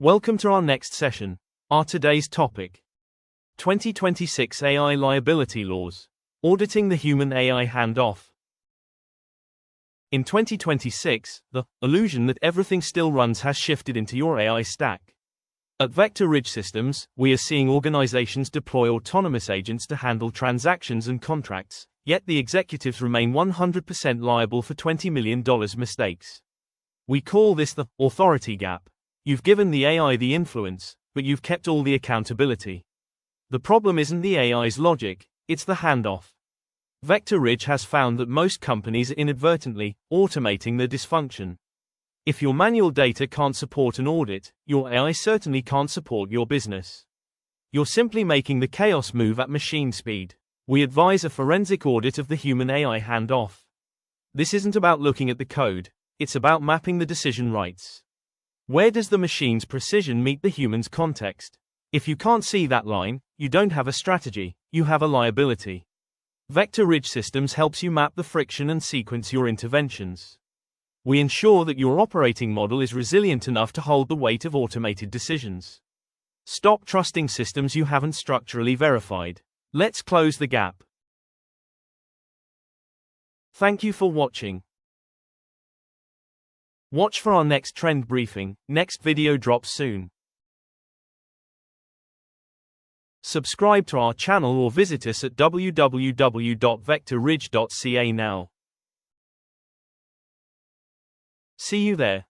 Welcome to our next session. Our today's topic: 2026 AI Liability Laws, Auditing the Human-AI Hand-Off. In 2026, the illusion that everything still runs has shifted into your AI stack. At VectorRidge Systems, we are seeing organizations deploy autonomous agents to handle transactions and contracts, yet the executives remain 100% liable for $20 million mistakes. We call this the authority gap. You've given the AI the influence, but you've kept all the accountability. The problem isn't the AI's logic, it's the handoff. VectorRidge has found that most companies are inadvertently automating the dysfunction. If your manual data can't support an audit, your AI certainly can't support your business. You're simply making the chaos move at machine speed. We advise a forensic audit of the human-AI handoff. This isn't about looking at the code, it's about mapping the decision rights. Where does the machine's precision meet the human's context? If you can't see that line, you don't have a strategy, you have a liability. VectorRidge Systems helps you map the friction and sequence your interventions. We ensure that your operating model is resilient enough to hold the weight of automated decisions. Stop trusting systems you haven't structurally verified. Let's close the gap. Thank you for watching. Watch for our next trend briefing. Next video drops soon. Subscribe to our channel or visit us at www.vectorridge.ca now. See you there.